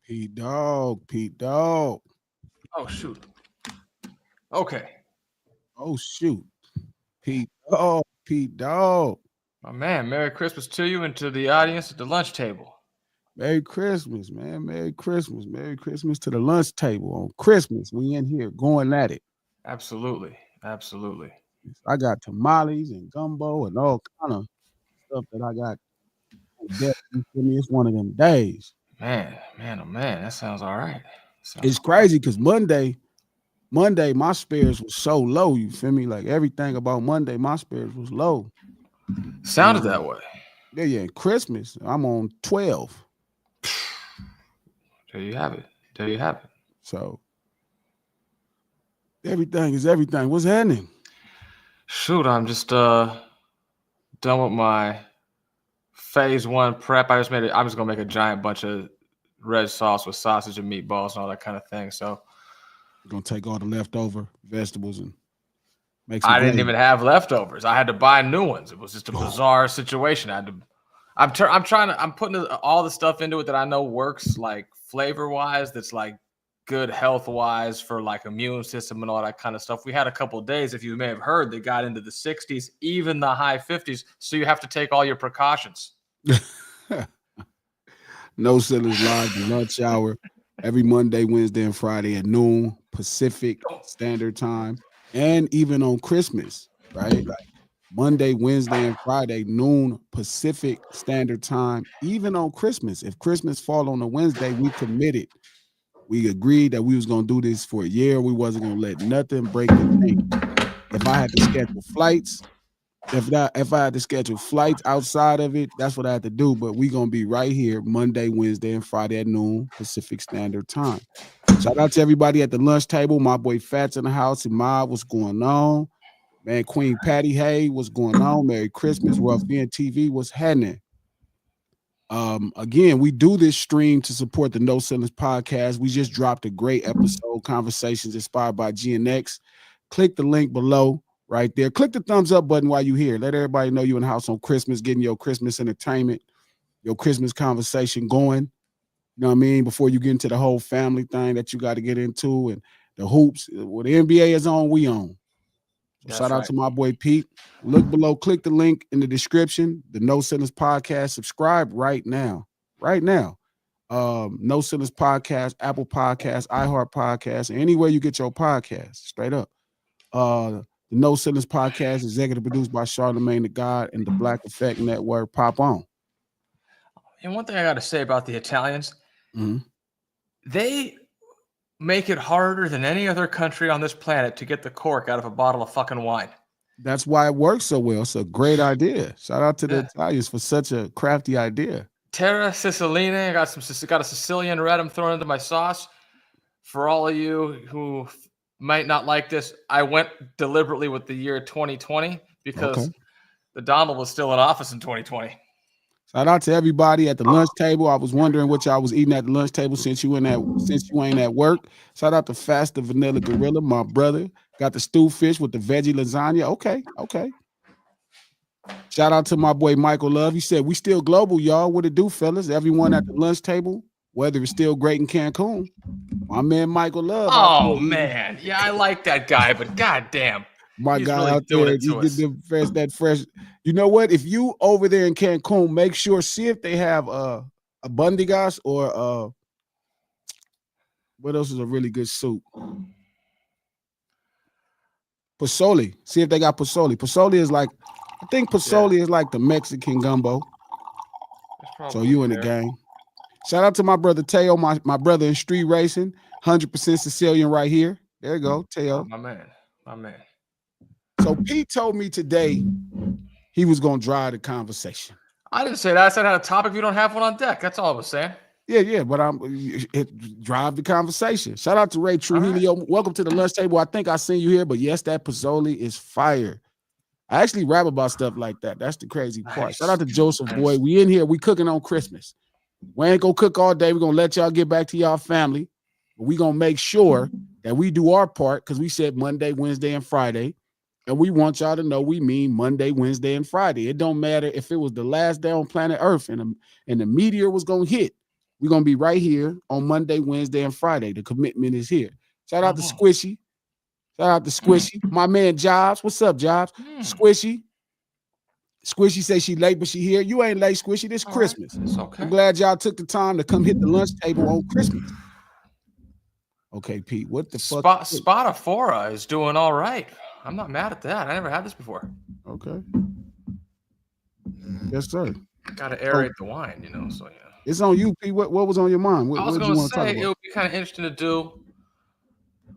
Pete Dog, Pete Dog. Oh shoot. Okay. Oh shoot, Pete Dog, Pete Dog. My man, Merry Christmas to you and to the audience at the lunch table. Merry Christmas, man. Merry Christmas. Merry Christmas to the lunch table on Christmas. We in here going at it. Absolutely. Absolutely. I got tamales and gumbo and all kind of stuff that I got on deck. You feel me? It's one of them days. Man, oh man, that sounds all right. Sounds It's crazy because Monday, my spirits was so low. You feel me? Like everything about Monday, my spirits was low. sounded that way. Yeah. Christmas, I'm on 12. There you have it. There you have it. So everything is everything. What's happening? Shoot, I'm just done with my phase one prep. I'm just gonna make a giant bunch of red sauce with sausage and meatballs and all that kind of thing. So We're gonna take all the leftover vegetables and make some I didn't gravy. even have leftovers. I had to buy new ones. It was just a bizarre situation. I'm putting all the stuff into it that I know works, like flavor wise. That's like good health wise for like immune system and all that kind of stuff. We had a couple of days, if you may have heard, they got into the 60s, even the high 50s. So you have to take all your precautions. No Ceilings Live, the lunch hour, every Monday, Wednesday, and Friday at noon Pacific Standard Time, and even on Christmas, right? Like Monday, Wednesday, and Friday, noon Pacific Standard Time, even on Christmas. If Christmas fall on a Wednesday, we committed. We agreed that we was gonna do this for a year. We wasn't gonna let nothing break the bank. If I had to schedule flights, if I had to schedule flights outside of it, that's what I had to do. But we gonna be right here Monday, Wednesday, and Friday at noon Pacific Standard Time. Shout out to everybody at the lunch table. My boy Fats in the house. And Ma, what's going on? Man, Queen Patty, hey, what's going on? Merry Christmas. Rough Being TV, what's happening? Again, we do this stream to support the No Ceilings podcast. We just dropped a great episode, Conversations Inspired by GNX. Click the link below right there. Click the thumbs up button while you're here. Let everybody know you're in the house on Christmas, getting your Christmas entertainment, your Christmas conversation going. You know what I mean? Before you get into the whole family thing that you got to get into and the hoops. Well, the NBA is on, we on. So shout out to my boy Pete. Look below, click the link in the description, the No Ceilings Podcast. Subscribe right now. Right now. No Ceilings Podcast, Apple Podcast, iHeart Podcast, anywhere you get your podcast, straight up. The No Ceilings Podcast, executive produced by Charlemagne the God and the Black Effect Network. Pop on. And one thing I got to say about the Italians, they make it harder than any other country on this planet to get the cork out of a bottle of fucking wine. That's why it works so well. It's a great idea. Shout out to the Italians for such a crafty idea. Terra Siciliana. I got a Sicilian red I'm throwing into my sauce. For all of you who might not like this, I went deliberately with the year 2020 because the Donald was still in office in 2020. Shout out to everybody at the lunch table. I was wondering what y'all was eating at the lunch table since you ain't at work. Shout out to Fast the Vanilla Gorilla, my brother. Got the stew fish with the veggie lasagna. Okay. Shout out to my boy Michael Love. He said we still global, y'all. What it do, fellas? Everyone at the lunch table, whether it's still great in Cancun. My man Michael Love. Oh man, yeah, I like that guy, but goddamn. My guy really out there, he get that fresh. You know what? If you over there in Cancun, make sure see if they have a bundigas or what else is a really good soup? Pozole. See if they got pozole. Pozole is like, I think pozole is like the Mexican gumbo. So you in the game. Shout out to my brother Teo, my brother in street racing, 100% Sicilian right here. There you go, Teo. My man. So Pete told me today he was going to drive the conversation. I didn't say that. I said I had a topic. You don't have one on deck. That's all I was saying. Yeah, but drive the conversation. Shout out to Ray Trujillo. Right. Welcome to the lunch table. I think I seen you here, but yes, that pozole is fire. I actually rap about stuff like that. That's the crazy part. Shout out to Joseph Boy. We in here. We cooking on Christmas. We ain't gonna cook all day. We're gonna let y'all get back to y'all family. But we gonna make sure that we do our part because we said Monday, Wednesday, and Friday. And we want y'all to know we mean Monday, Wednesday, and Friday. It don't matter if it was the last day on planet Earth and the meteor was going to hit. We're gonna be right here on Monday, Wednesday, and Friday. The commitment is here. Shout out to Mhm. Squishy. Shout out to Squishy. My man Jobs. What's up, Jobs? Squishy. Squishy say she late, but she here. You ain't late, Squishy. This All right. Christmas. It's okay. I'm glad y'all took the time to come hit the lunch table on Christmas. Okay, Pete. What the fuck? Spotifora is doing all right. I'm not mad at that. I never had this before. Okay. Yes, sir. Got to aerate the wine, you know. So yeah. It's on you, Pete. What was on your mind? I What was did going you to want to talk say about? it would be kind of interesting to do.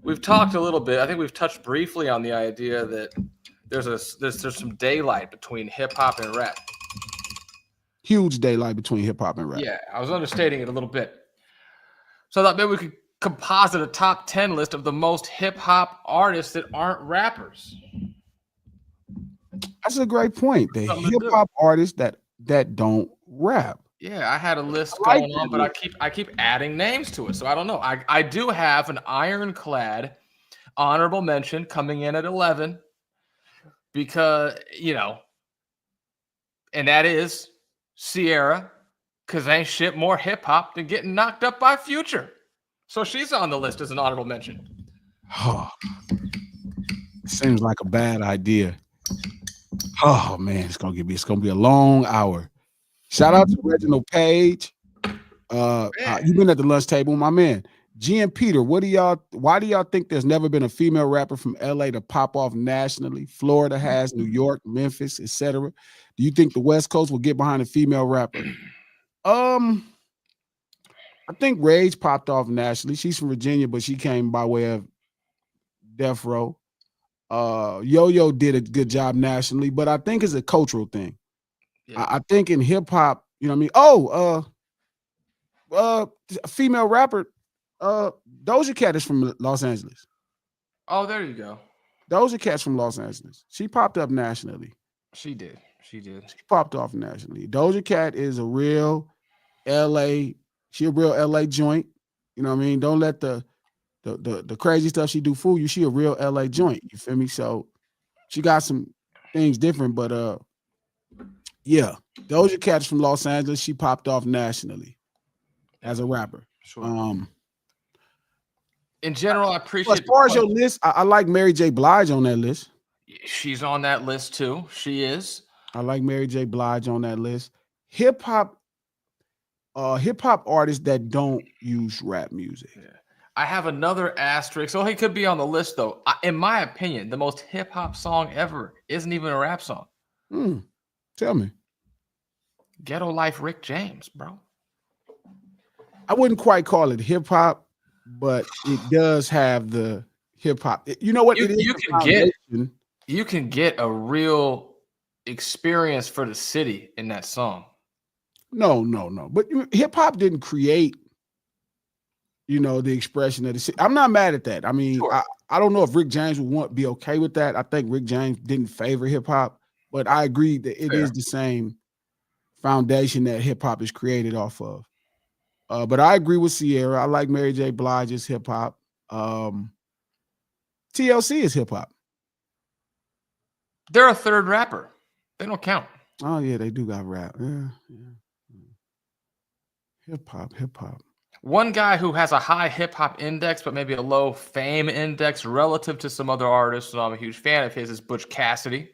We've talked a little bit. I think we've touched briefly on the idea that there's some daylight between hip hop and rap. Huge daylight between hip hop and rap. Yeah, I was understating it a little bit. So I thought maybe we could composite a top 10 list of the most hip hop artists that aren't rappers. That's a great point. The hip hop artists that don't rap. Yeah, I had a list like going on, but I keep adding names to it. So I don't know. I do have an ironclad honorable mention coming in at 11 because, you know, and that is Sierra, because ain't shit more hip hop than getting knocked up by Future. So she's on the list as an honorable mention. Oh, seems like a bad idea. Oh man, it's gonna be a long hour. Shout out to Reginald Page. You've been at the lunch table, my man. G and Peter, why do y'all think there's never been a female rapper from LA to pop off nationally? Florida has, New York, Memphis, etc. Do you think the West Coast will get behind a female rapper? I think Rage popped off nationally. She's from Virginia, but she came by way of Death Row. Yo-Yo did a good job nationally, but I think it's a cultural thing. Yeah. I think in hip hop, you know what I mean? A female rapper, Doja Cat is from Los Angeles. Oh, there you go. Doja Cat's from Los Angeles. She popped up nationally. She did. She popped off nationally. Doja Cat is a real LA. She a real LA joint. You know what I mean? Don't let the crazy stuff she do fool you. She a real LA joint. You feel me? So she got some things different, but yeah, Doja Cat's from Los Angeles. She popped off nationally as a rapper. Sure. In general, I appreciate. As far as your list, I like Mary J. Blige on that list. She's on that list too. She is. I like Mary J. Blige on that list. Hip hop artists that don't use rap music. Yeah. I have another asterisk. So he could be on the list though. In my opinion, the most hip hop song ever isn't even a rap song. Tell me. Ghetto Life, Rick James, bro. I wouldn't quite call it hip hop, but it does have the hip hop. You know what? You can get a real experience for the city in that song. No. But hip hop didn't create, the expression of the city. I'm not mad at that. I mean, sure. I don't know if Rick James would be okay with that. I think Rick James didn't favor hip hop, but I agree that it is the same foundation that hip hop is created off of. But I agree with Sierra. I like Mary J. Blige's hip hop. TLC is hip hop. They're a third rapper. They don't count. Oh yeah, they do got rap. Yeah. Hip hop. One guy who has a high hip hop index, but maybe a low fame index relative to some other artists, so I'm a huge fan of his, is Butch Cassidy.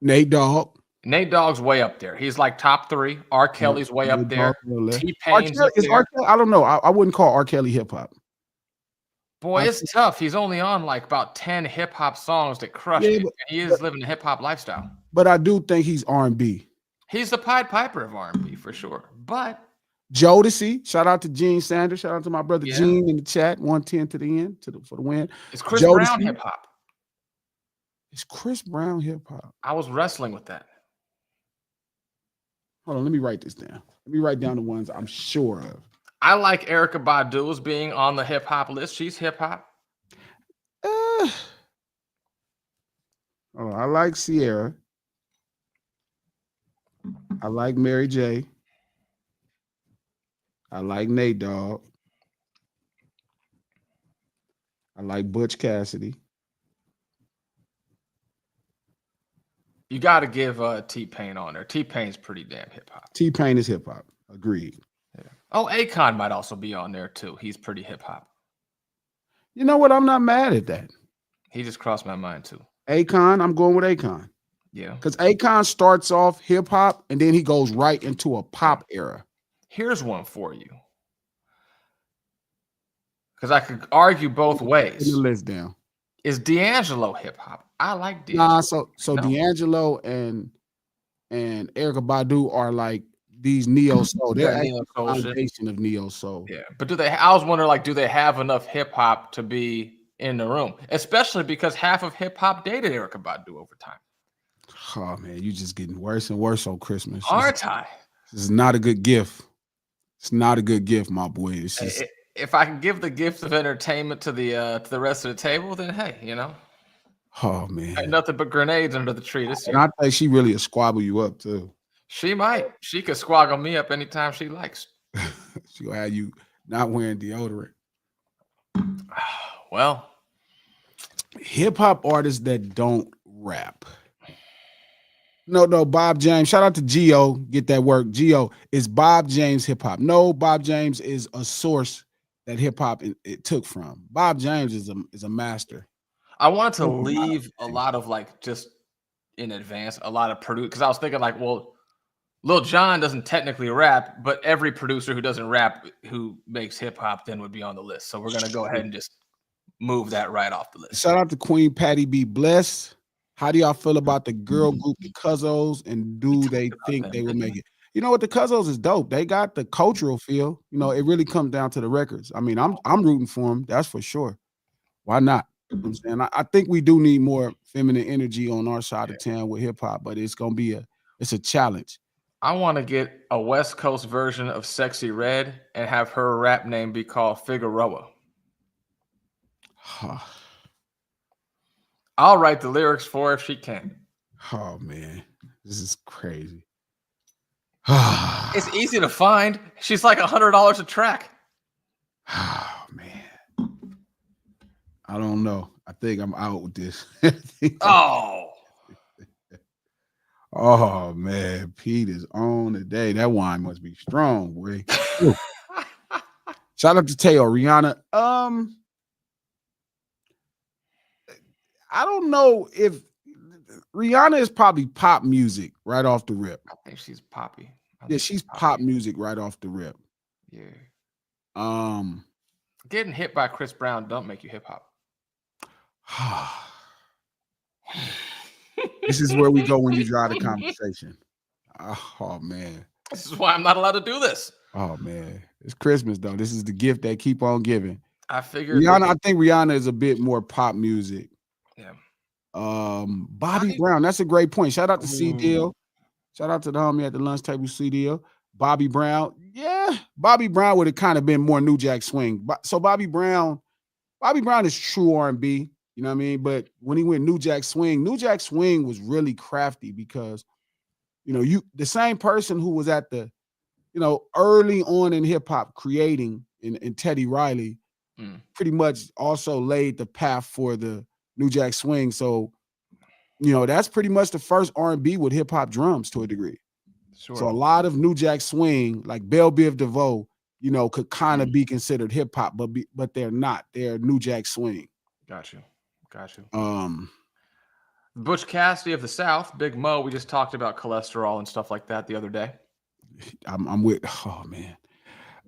Nate Dogg. Nate Dogg's way up there. He's like top 3. R. Kelly's way up there. T-Pain's up there. R. Kelly, I don't know. I wouldn't call R. Kelly hip hop. Boy, it's tough. He's only on like about 10 hip hop songs that crush it. He is living a hip hop lifestyle. But I do think he's R&B. He's the Pied Piper of R&B for sure. But Jodeci, shout out to Gene Sanders. Shout out to my brother Gene in the chat. 110 to the end for the win. Is Chris Brown hip hop? Is Chris Brown hip hop? I was wrestling with that. Hold on, let me write this down. Let me write down the ones I'm sure of. I like Erykah Badu as being on the hip hop list. She's hip hop. I like Sierra. I like Mary J. I like Nate Dogg. I like Butch Cassidy. You got to give T-Pain on there. T-Pain's pretty damn hip hop. T-Pain is hip hop. Agreed. Yeah. Oh, Akon might also be on there too. He's pretty hip hop. You know what? I'm not mad at that. He just crossed my mind too. Akon, I'm going with Akon. Yeah. Because Akon starts off hip hop and then he goes right into a pop era. Here's one for you. Because I could argue both ways. Put the list down. Is D'Angelo hip hop? I like D'Angelo. Nah, so no. D'Angelo and Erykah Badu are like these neo soul. They're actually the foundation of neo soul. Yeah, but do they? I was wondering, like, do they have enough hip hop to be in the room? Especially because half of hip hop dated Erykah Badu over time. Oh man, you just getting worse and worse on Christmas. Aren't I? This is not a good gift. It's not a good gift, my boy. It's just, if I can give the gift of entertainment to the rest of the table, then hey, you know. Oh man, ain't nothing but grenades under the tree this year. And I think she really will squabble you up too. She might. She could squaggle me up anytime she likes. She gonna have you not wearing deodorant. Well, hip hop artists that don't rap. No, Bob James. Shout out to Geo. Get that work. Geo, is Bob James hip hop? No, Bob James is a source that hip hop it took from. Bob James is a master. I wanted to leave a lot of like just in advance, a lot of produce because I was thinking like, well, Lil Jon doesn't technically rap, but every producer who doesn't rap who makes hip hop then would be on the list. So we're gonna go ahead and just move that right off the list. Shout out to Queen Patty B. Bless. How do y'all feel about the girl group, the Cuzzos, and do they think they will make it? You know what, the Cuzzos is dope. They got the cultural feel. You know, it really comes down to the records. I mean, I'm rooting for them. That's for sure. Why not? You know what I'm saying, I think we do need more feminine energy on our side of town with hip hop, but it's gonna be a challenge. I want to get a West Coast version of Sexy Red and have her rap name be called Figueroa. I'll write the lyrics for her if she can. Oh man, this is crazy. It's easy to find. She's like $100 a track. Oh man, I don't know. I think I'm out with this. Oh man, Pete is on today. That wine must be strong, boy. Shout out to Teo, Rihanna. I don't know if Rihanna is probably pop music right off the rip. I think she's poppy. Yeah, she's pop music right off the rip. Yeah. Getting hit by Chris Brown don't make you hip hop. This is where we go when you drive the conversation. Oh man. This is why I'm not allowed to do this. Oh man. It's Christmas though. This is the gift they keep on giving. I figured Rihanna, I think Rihanna is a bit more pop music. Yeah. Bobby Brown, that's a great point. Shout out to C Deal. Shout out to the homie at the lunch table, C Deal. Bobby Brown. Yeah, Bobby Brown would have kind of been more New Jack Swing. So Bobby Brown is true R&B, you know what I mean? But when he went New Jack Swing was really crafty because, you know, the same person who was at the, you know, early on in hip hop creating in Teddy Riley pretty much also laid the path for the New Jack Swing. So, you know, that's pretty much the first R&B with hip hop drums to a degree. Sure. So a lot of New Jack Swing, like Belle Biv DeVoe, you know, could kind of be considered hip hop, but they're not. They're New Jack Swing. Got you. Butch Cassidy of the South, Big Mo. We just talked about cholesterol and stuff like that the other day. I'm with. Oh man,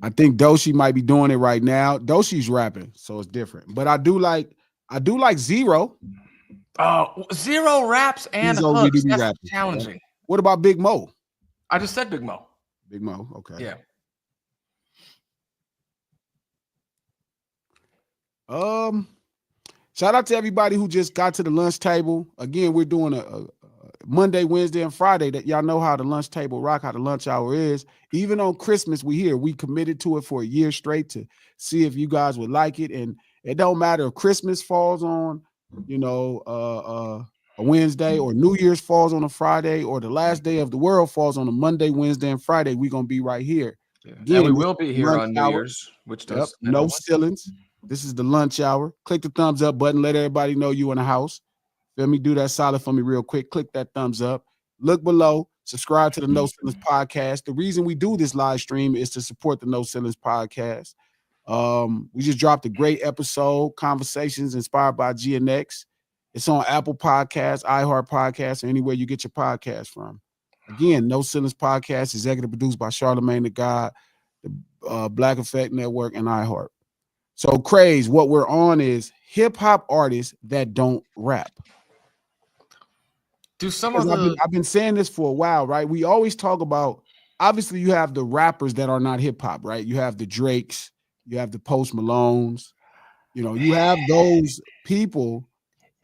I think Doshi might be doing it right now. Doshi's rapping, so it's different. But I do like Zero. Oh, Zero raps and hooks. That's rapping. Challenging. What about Big Mo? I just said Big Mo. Big Mo, okay. Yeah. Shout out to everybody who just got to the lunch table. Again, we're doing a Monday, Wednesday, and Friday. That y'all know how the lunch table rock, how the lunch hour is. Even on Christmas, we committed to it for a year straight to see if you guys would like it. And it don't matter if Christmas falls on, you know, a Wednesday, or New Year's falls on a Friday, or the last day of the world falls on a Monday, Wednesday, and Friday. We're gonna be right here. Yeah. Again, and we will be here on New Year's, which does no stealings. This is the lunch hour. Click the thumbs up button. Let everybody know you in the house. Feel me? Do that solid for me real quick. Click that thumbs up. Look below. Subscribe to the No Ceilings Podcast. The reason we do this live stream is to support the No Ceilings Podcast. We just dropped a great episode, Conversations Inspired by GNX. It's on Apple Podcasts, iHeart Podcasts, or anywhere you get your podcast from. Again, No Ceilings Podcast, executive produced by Charlemagne the God, the Black Effect Network, and iHeart. So, Craze, what we're on is hip hop artists that don't rap. Do some of I've been saying this for a while, right? We always talk about, obviously, you have the rappers that are not hip hop, right? You have the Drakes, you have the Post Malones, you have those people.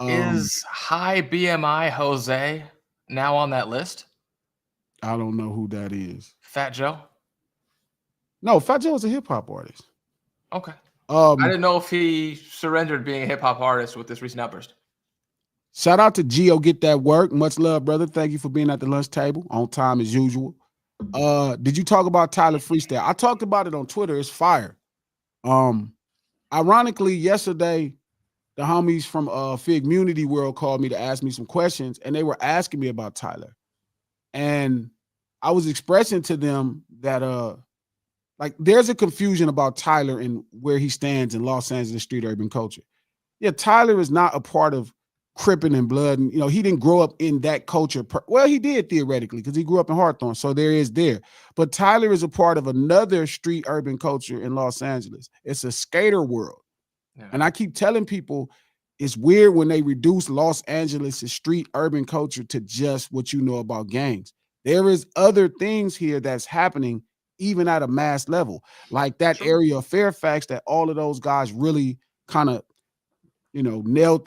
Is high BMI Jose now on that list? I don't know who that is. Fat Joe? No, Fat Joe is a hip hop artist. Okay. I didn't know if he surrendered being a hip hop artist with this recent outburst. Shout out to Gio, get that work. Much love, brother. Thank you for being at the lunch table on time as usual. Did you talk about Tyler Freestyle? I talked about it on Twitter. It's fire. Ironically, yesterday, the homies from Fig Community World called me to ask me some questions, and they were asking me about Tyler. And I was expressing to them that there's a confusion about Tyler and where he stands in Los Angeles street urban culture. Yeah, Tyler is not a part of Crippin' and Blood, and he didn't grow up in that culture. Well, he did theoretically because he grew up in Hawthorne, so there is there. But Tyler is a part of another street urban culture in Los Angeles. It's a skater world, and I keep telling people it's weird when they reduce Los Angeles' street urban culture to just what you know about gangs. There is other things here that's happening even at a mass level, like that area of Fairfax that all of those guys really kind of, nailed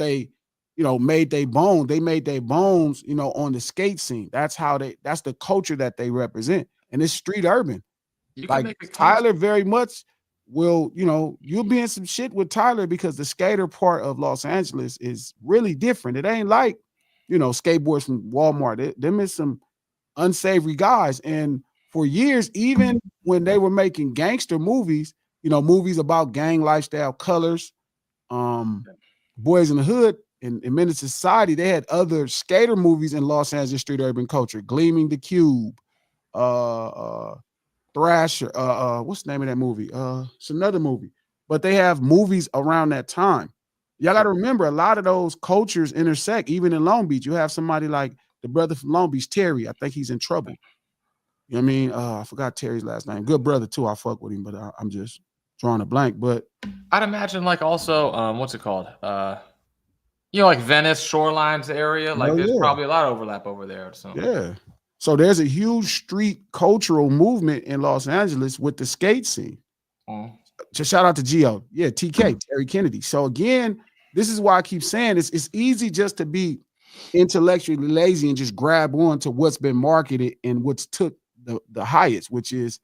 made their bones. They made their bones, on the skate scene. That's the culture that they represent. And it's street urban. Like Tyler very much will, you'll be in some shit with Tyler because the skater part of Los Angeles is really different. It ain't like, skateboards from Walmart. Them is some unsavory guys. And for years, even when they were making gangster movies, movies about gang lifestyle, Colors, Boys in the Hood, in Menace Society, they had other skater movies in Los Angeles street urban culture. Gleaming the Cube, Thrasher, what's the name of that movie? It's another movie. But they have movies around that time. Y'all got to remember, a lot of those cultures intersect, even in Long Beach. You have somebody like the brother from Long Beach, Terry. I think he's in trouble. You know what I mean? I forgot Terry's last name. Good brother, too. I fuck with him, but I'm just drawing a blank. But I'd imagine, also, what's it called? Like Venice Shorelines area. There's probably a lot of overlap over there or something. Yeah. So there's a huge street cultural movement in Los Angeles with the skate scene. Just shout out to Gio. Yeah, TK, Terry Kennedy. So again, this is why I keep saying it's easy just to be intellectually lazy and just grab on to what's been marketed and what's took the highest, which is,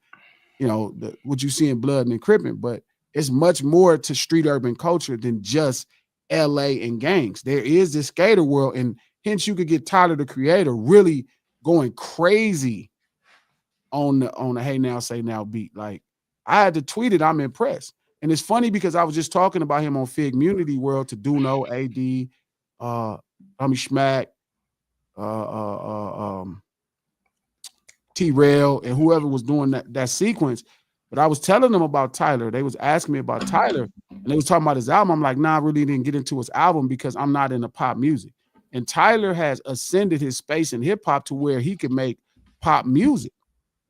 what you see in Blood and Crippin'. But it's much more to street urban culture than just LA and gangs. There is this skater world, and hence you could get Tyler the Creator really going crazy on the Hey Now Say Now beat. Like, I had to tweet it. I'm impressed. And it's funny because I was just talking about him on Fig Community World to Duno, AD, Tommy Schmack, T-Rail, and whoever was doing that sequence. But I was telling them about Tyler. They was asking me about Tyler, and they was talking about his album. I'm like, nah, I really didn't get into his album because I'm not into pop music. And Tyler has ascended his space in hip hop to where he can make pop music.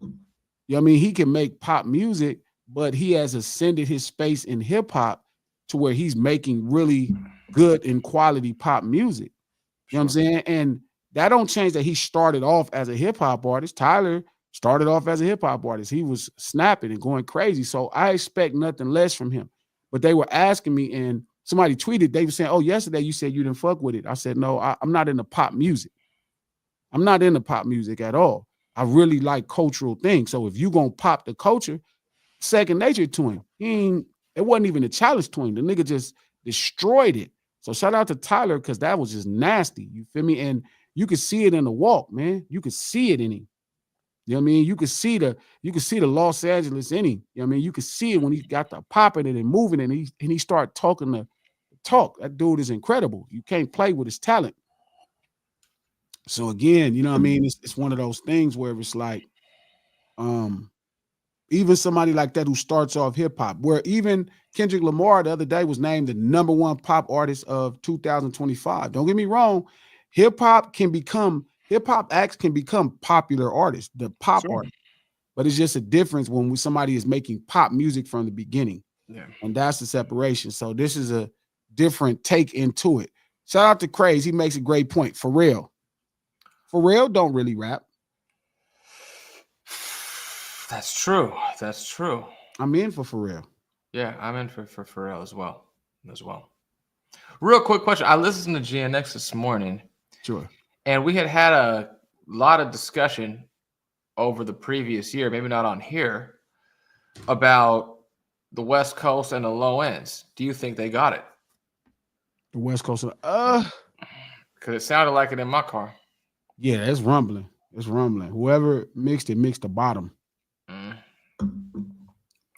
You know what I mean? He can make pop music, but he has ascended his space in hip hop to where he's making really good and quality pop music. You know what I'm saying? And that don't change that he started off as a hip hop artist. Tyler started off as a hip hop artist. He was snapping and going crazy. So I expect nothing less from him. But they were asking me, and somebody tweeted, they were saying, oh, yesterday you said you didn't fuck with it. I said, no, I'm not into pop music. I'm not into pop music at all. I really like cultural things. So if you gonna pop the culture, second nature to him. It wasn't even a challenge to him. The nigga just destroyed it. So shout out to Tyler, because that was just nasty. You feel me? And you could see it in the walk, man. You could see it in him. You know what I mean? You could see the Los Angeles in him. You know what I mean? You could see it when he got the popping it and moving it, and he started talking the talk. That dude is incredible. You can't play with his talent. So again, you know what I mean? It's one of those things where it's like, um, even somebody like that who starts off hip hop, where even Kendrick Lamar the other day was named the #1 pop artist of 2025. Don't get me wrong, hip hop acts can become popular artists, the pop Sure. art, but it's just a difference when somebody is making pop music from the beginning, Yeah. and that's the separation. So this is a different take into it. Shout out to Craze, he makes a great point. Pharrell don't really rap. That's true. That's true. I'm in for Pharrell. Yeah, I'm in for Pharrell as well. Real quick question. I listened to GNX this morning, Sure. and we had a lot of discussion over the previous year, maybe not on here, about the West Coast and the low ends. Do you think they got it? The West Coast. Because it sounded like it in my car. Yeah, it's rumbling. It's rumbling. Whoever mixed the bottom. Mm.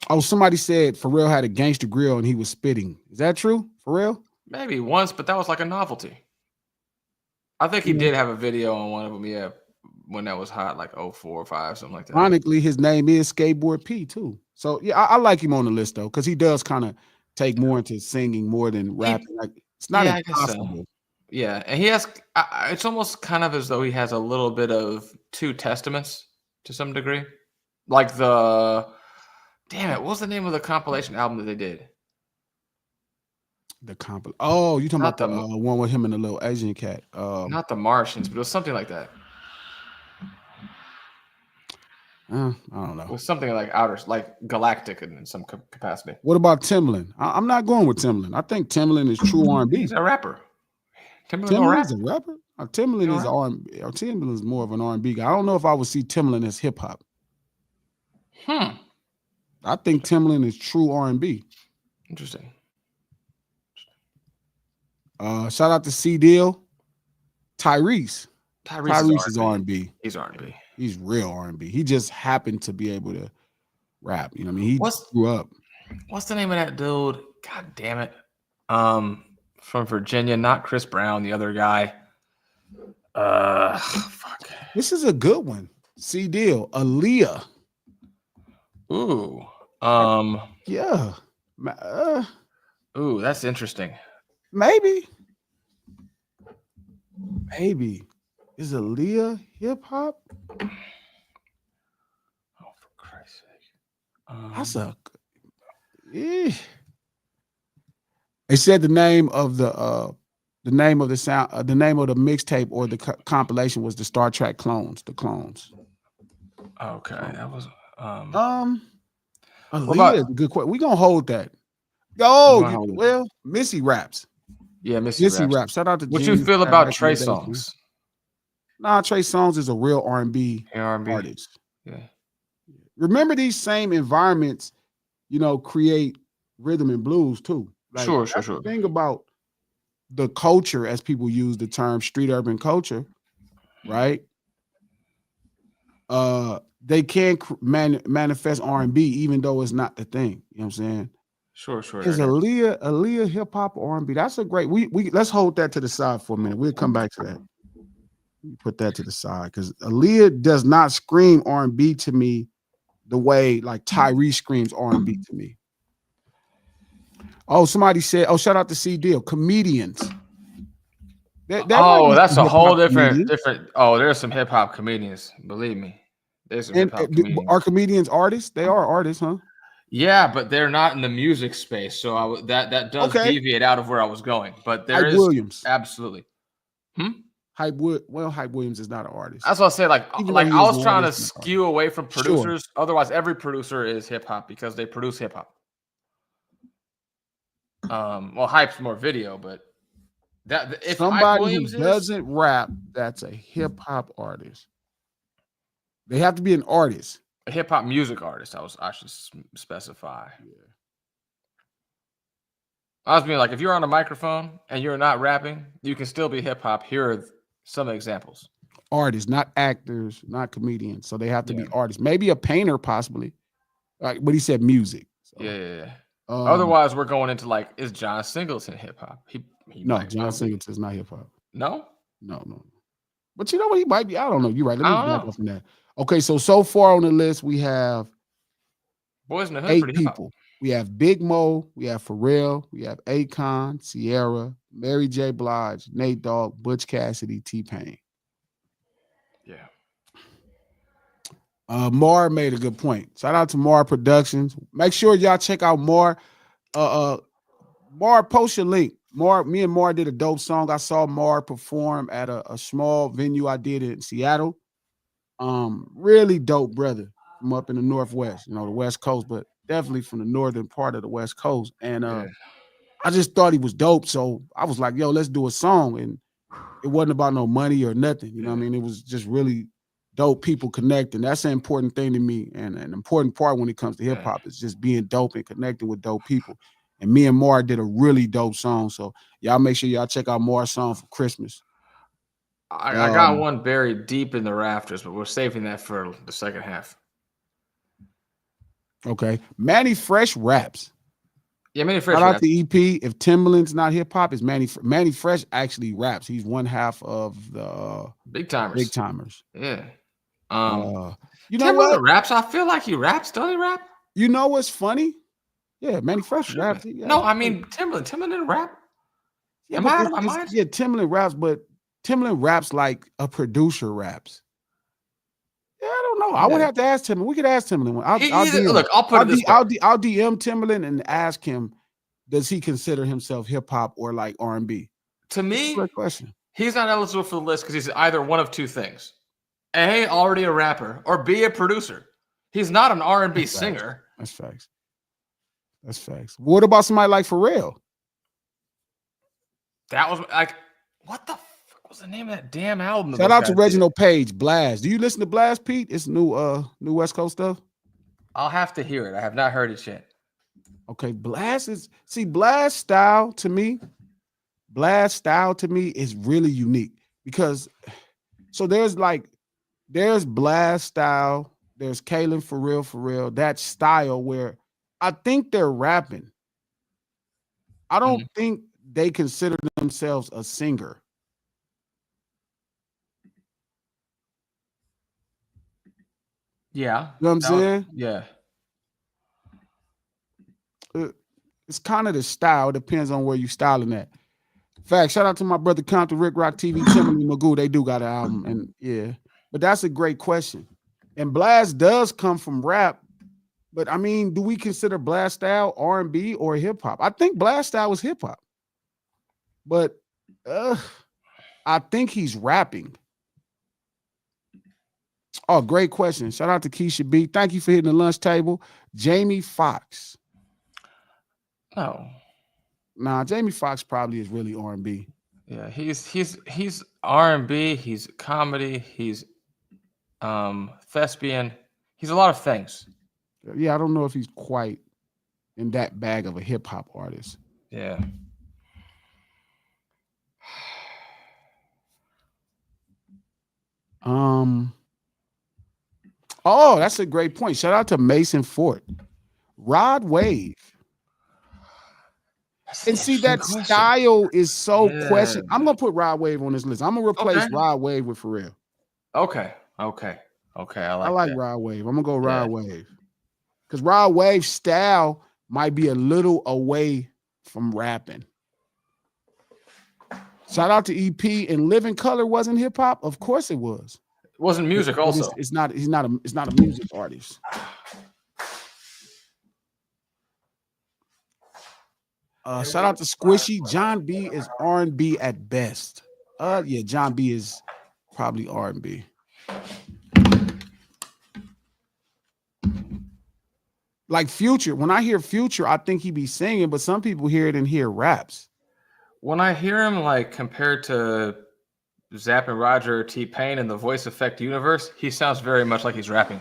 Oh, somebody said Pharrell had a gangster grill and he was spitting. Is that true? Pharrell? Maybe once, but that was like a novelty. I think he did have a video on one of them, yeah, when that was hot, like 04 or 05, something like that. Ironically, his name is Skateboard P too. So yeah, I like him on the list though, because he does kind of take more into singing more than rapping. Like it's not impossible. I guess so. Yeah, and he has. It's almost kind of as though he has a little bit of two testaments to some degree, like the. Damn it! What was the name of the compilation album that they did? Oh, you talking Not about the one with him and the little Asian cat? Not the Martians, but it was something like that. I don't know. It was something like like galactic in some capacity. What about Timbaland? I'm not going with Timbaland. I think Timbaland is true R&B. He's a rapper. Timbaland is a rapper. Timbaland is R&B. Timbaland is more of an R&B guy. I don't know if I would see Timbaland as hip hop. I think Timbaland is true R&B. Interesting. Shout out to C Deal. Tyrese is R&B. He's R&B. He's real R&B. He just happened to be able to rap. You know what I mean? He grew up. What's the name of that dude? God damn it. From Virginia, not Chris Brown, the other guy. Fuck. This is a good one. C Deal. Aaliyah. Ooh. Yeah. Ooh, that's interesting. Maybe. Is Aaliyah hip hop? Oh, for Christ's sake. That's a. They said the name of the name of the sound, the name of the mixtape or the compilation was the Star Trek Clones. The Clones. Okay, that was. Aaliyah is a good question. We gonna hold that. Well, Missy raps. Yeah, Missy raps. Shout out to. What you feel about Trey Songz? Nah, Trey Songz is a real R&B artist. Yeah. Remember, these same environments, create rhythm and blues too. Like, sure. The thing about the culture, as people use the term street urban culture, right? They can manifest R&B even though it's not the thing. You know what I'm saying? Sure. Is Aaliyah hip hop or R&B? That's a great. We let's hold that to the side for a minute. We'll come back to that. Put that to the side because Aaliyah does not scream R&B to me the way like Tyrese screams R&B to me. Oh, somebody said, shout out to C Deal, comedians. That's a whole different. Oh, there's some hip hop comedians. Believe me, there's some hip hop comedians. Are comedians artists? They are artists, huh? Yeah, but they're not in the music space, so that does deviate out of where I was going. But there is Williams. Absolutely. Hype Williams is not an artist. That's what I say. Like I was trying to skew away from producers. Sure. Otherwise, every producer is hip hop because they produce hip hop. Well, Hype's more video, but if somebody who doesn't rap, that's a hip hop artist. They have to be an artist. A hip hop music artist. I should specify. Yeah. I was being like, if you're on a microphone and you're not rapping, you can still be hip hop. Here are some examples. Artists, not actors, not comedians. So they have to be artists. Maybe a painter, possibly. But he said music. So. Yeah. Otherwise, we're going into like, is John Singleton hip hop? No, John Singleton is not hip hop. No. But But you know what? He might be. I don't know. You're right. Let I me don't back know. up from that. Okay, so far on the list, we have Boys in the Hood 8 pretty hot. people. We have Big Mo, we have Pharrell, we have Akon, Sierra, Mary J. Blige, Nate Dogg, Butch Cassidy, T-Pain. Yeah. Mar made a good point. Shout out to Mar Productions. Make sure y'all check out Mar. Mar, post your link. Mar, me and Mar did a dope song. I saw Mar perform at a small venue I did in Seattle. Really dope brother from up in the Northwest, the West Coast, but definitely from the northern part of the West Coast. And Yeah. I just thought he was dope. So I was like, yo, let's do a song. And it wasn't about no money or nothing. You know what I mean? It was just really dope people connecting. That's an important thing to me. And an important part when it comes to hip hop is just being dope and connecting with dope people. And me and Mar did a really dope song. So y'all make sure y'all check out Mar's song for Christmas. I got one buried deep in the rafters, but we're saving that for the second half. Okay. Manny Fresh raps. Yeah, Manny Fresh Shout out raps. to EP. If Timbaland's not hip hop, it's Manny Fresh actually raps. He's one half of the Big Timers. Big Timers. Yeah. You know what? Raps. I feel like he raps. Don't he rap? You know what's funny? Yeah, Manny Fresh raps. Yeah, no, I mean Timbaland. Timbaland didn't rap. Yeah, Am I out of my mind? Yeah, Timbaland raps, but Timbaland raps like a producer raps. Yeah, I don't know. I would have to ask Timbaland. We could ask Timbaland. I'll put it this way. I'll DM Timbaland and ask him, does he consider himself hip hop or like R&B? To me, great question. He's not eligible for the list because he's either one of two things: A, already a rapper, or B, a producer. He's not an R&B singer. That's facts. That's facts. What about somebody like Pharrell? That was like, what the fuck was the name of that damn album? Shout out to Reginald Page, Blast. Do you listen to Blast, Pete? It's new West Coast stuff. I'll have to hear it. I have not heard it yet. Okay, Blast style to me is really unique because so there's Blast style, there's Kalen Pharrell, that style where I think they're rapping. I don't think they consider themselves a singer. Yeah. You know what I'm saying? Yeah. It's kind of the style. Depends on where you styling at. Fact, shout out to my brother Compton, Rick Rock TV, Timothy Magoo. They do got an album. And yeah. But that's a great question. And Blast does come from rap. But I mean, do we consider Blast style R&B or hip hop? I think Blast style was hip hop. But I think he's rapping. Oh, great question. Shout out to Keisha B. Thank you for hitting the lunch table. Jamie Foxx. No. Nah, Jamie Foxx probably is really R&B. Yeah, he's R&B, he's comedy, he's thespian. He's a lot of things. Yeah, I don't know if he's quite in that bag of a hip hop artist. Yeah. Oh, that's a great point. Shout out to Mason Fort. Rod Wave. And see, that style is so questioned. I'm going to put Rod Wave on this list. I'm going to replace Rod Wave with Pharrell. Okay. I like that. Rod Wave. I'm going to go Rod Wave. Because Rod Wave's style might be a little away from rapping. Shout out to EP. And Living Color wasn't hip hop. Of course it was. It wasn't music. Also, it's not. He's not a music artist. Shout out to Squishy. John B is R&B at best. Yeah, John B is probably R&B. Like Future. When I hear Future, I think he be singing, but some people hear it and hear raps. When I hear him like compared to Zapp and Roger or T-Pain in the voice effect universe, he sounds very much like he's rapping.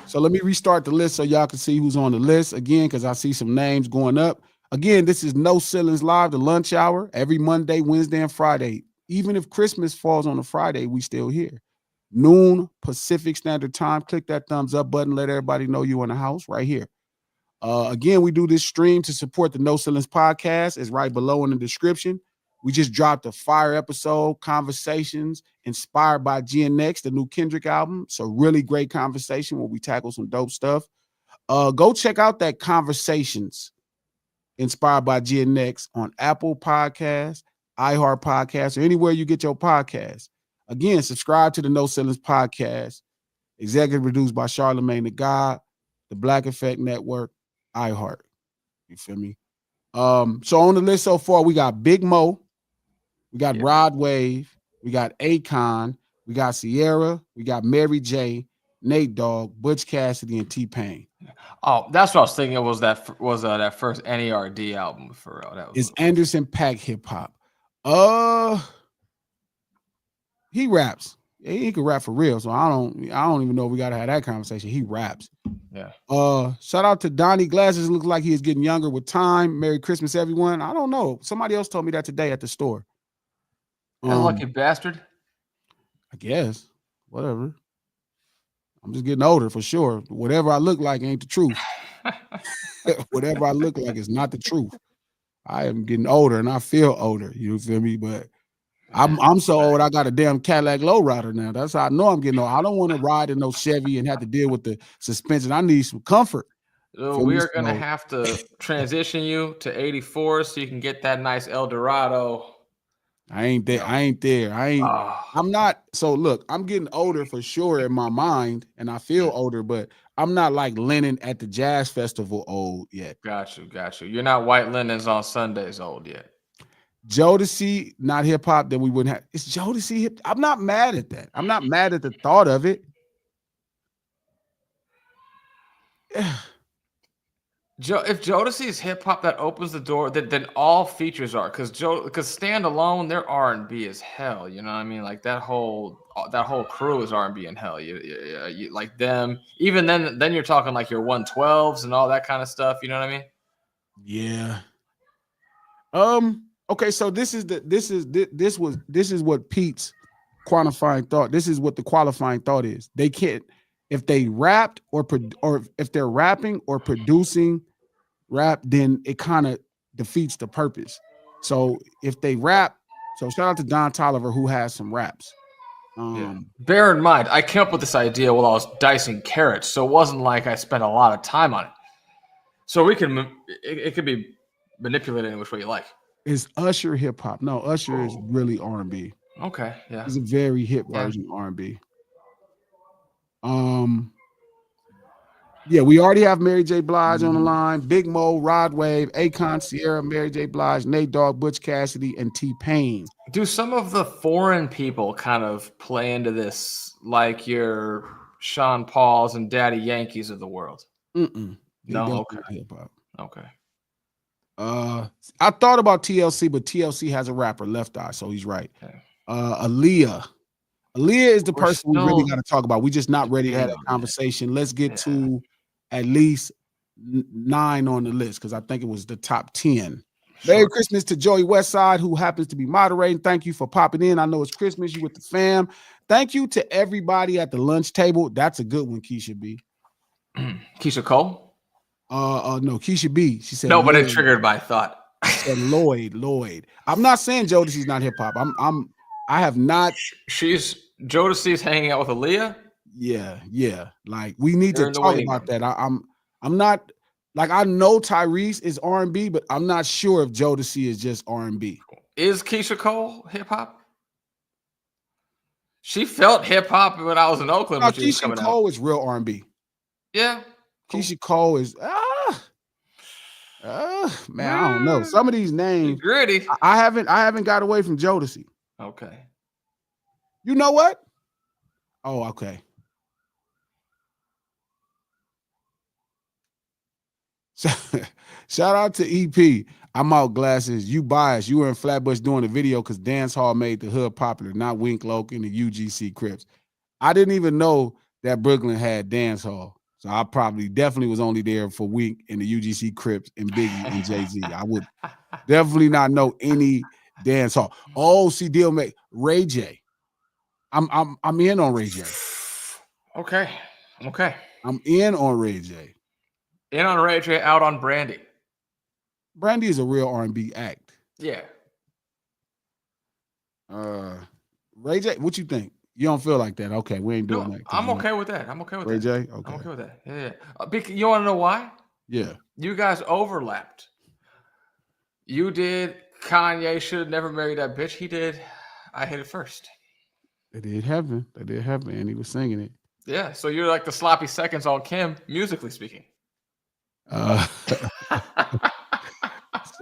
So let me restart the list so y'all can see who's on the list again, because I see some names going up. Again, this is No Ceilings Live, the lunch hour, every Monday, Wednesday, and Friday. Even if Christmas falls on a Friday, we still here. Noon Pacific Standard Time. Click that thumbs up button. Let everybody know you in the house right here. Again, we do this stream to support the No Ceilings podcast. It's right below in the description. We just dropped a fire episode, Conversations, inspired by GNX, the new Kendrick album. It's a really great conversation where we tackle some dope stuff. Go check out that Conversations, inspired by GNX, on Apple Podcasts, iHeart Podcasts, or anywhere you get your podcasts. Again, subscribe to the No Ceilings Podcast, executive produced by Charlemagne the God, the Black Effect Network, iHeart. You feel me? So on the list so far, we got Big Mo, we got Rod Wave, we got Akon, we got Sierra, we got Mary J, Nate Dogg, Butch Cassidy, and T-Pain. Oh, that's what I was thinking. It was that first NERD album for real. That was Is Anderson .Paak hip hop? He raps. He can rap for real. So I don't even know if we gotta have that conversation. He raps. Yeah. Shout out to Donnie Glasses. Looks like he is getting younger with time. Merry Christmas, everyone. I don't know. Somebody else told me that today at the store. That lucky bastard. I guess. Whatever. I'm just getting older for sure. Whatever I look like ain't the truth. Whatever I look like is not the truth. I am getting older and I feel older. You feel me? But I'm so old, I got a damn Cadillac lowrider now. That's how I know I'm getting old. I don't want to ride in no Chevy and have to deal with the suspension. I need some comfort. So we are going to have to transition you to 84 so you can get that nice Eldorado. I ain't there. I'm not. So look, I'm getting older for sure in my mind, and I feel older, but I'm not like Lennon at the jazz festival old yet. Got you. You're not White Linens on Sundays old yet. Jodeci, not hip hop, then we wouldn't have. It's Jodeci hip. I'm not mad at that. I'm not mad at the thought of it. If Jodeci is hip hop, that opens the door. Then all features are because standalone, they're R&B as hell. You know what I mean? Like that whole crew is R&B in hell. You like them. Even then you're talking like your 112s and all that kind of stuff. You know what I mean? Yeah. Okay, so this is what Pete's qualifying thought. This is what the qualifying thought is. They can't, if they rapped or if they're rapping or producing rap, then it kind of defeats the purpose. So if they rap, so shout out to Don Toliver who has some raps. Bear in mind, I came up with this idea while I was dicing carrots, so it wasn't like I spent a lot of time on it. So it could be manipulated in which way you like. Is Usher hip hop? No, Usher is really R&B. Okay, yeah. He's a very hip version of R&B. Yeah, we already have Mary J. Blige on the line. Big Mo, Rod Wave, Akon, Sierra, Mary J. Blige, Nate Dogg, Butch Cassidy, and T-Pain. Do some of the foreign people kind of play into this, like your Sean Pauls and Daddy Yankees of the world? No, okay. Hip hop. Okay. I thought about TLC, but TLC has a rapper, Left Eye, so he's right. Okay. Aaliyah is the person we really got to talk about. We're just not ready to have that conversation. Let's get to at least 9 on the list because I think it was the top 10. Sure. Merry Christmas to Joey Westside, who happens to be moderating. Thank you for popping in. I know it's Christmas. You with the fam. Thank you to everybody at the lunch table. That's a good one, Keisha B. Keisha Cole? No, Keisha B. She said no, but it triggered my thought. Said Lloyd. I'm not saying Jodeci's not hip hop. I have not. Jodeci's hanging out with Aaliyah. Yeah. Like we need to talk about that. I'm not like I know Tyrese is R&B, but I'm not sure if Jodeci is just R&B. Is Keisha Cole hip hop? She felt hip hop when I was in Oakland. No, Keisha Cole is real R&B. Yeah. Cool. Keisha Cole is man, I don't know. Some of these names gritty. I haven't got away from Jodeci. Okay. You know what? Oh, okay. Shout out to EP. I'm out glasses. You biased. You were in Flatbush doing the video because Dance Hall made the hood popular, not Wink Loke and the UGC Crips. I didn't even know that Brooklyn had Dance Hall. So I definitely was only there for Wink and the UGC Crips and Biggie and Jay-Z. I would definitely not know any Dance Hall. Oh, see, deal make Ray J. I'm in on Ray J. Okay. I'm in on Ray J. In on Ray J, out on Brandy. Brandy is a real R&B act. Yeah. Ray J, what you think? You don't feel like that? Okay, we ain't doing No, that. I'm okay with that. I'm okay with Ray that. J. I'm Okay. okay with that. Yeah. You want to know why? Yeah. You guys overlapped. You did. Kanye should have never married that bitch. He did. I hit it first. They did heaven. They did heaven, and he was singing it. Yeah. So you're like the sloppy seconds on Kim, musically speaking. Uh,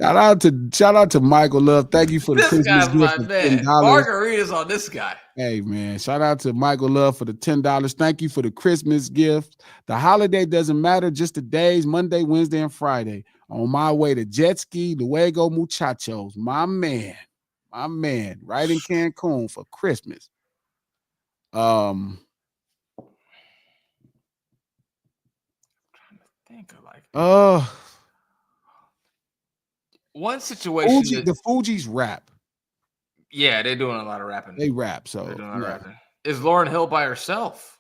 shout out to Michael Love. Thank you for the This Christmas guy's gift my of man. $10. Margaritas on this guy. Hey man, shout out to Michael Love for the $10. Thank you for the Christmas gift. The holiday doesn't matter, just the days, Monday, Wednesday, and Friday. On my way to jet ski, Luego Muchachos, my man, right in Cancun for Christmas. Think of like Uh one situation that the Fugees rap. yeah, they're doing a lot of rapping. They rap, They're so doing a lot of rapping. Is Lauryn Hill by herself?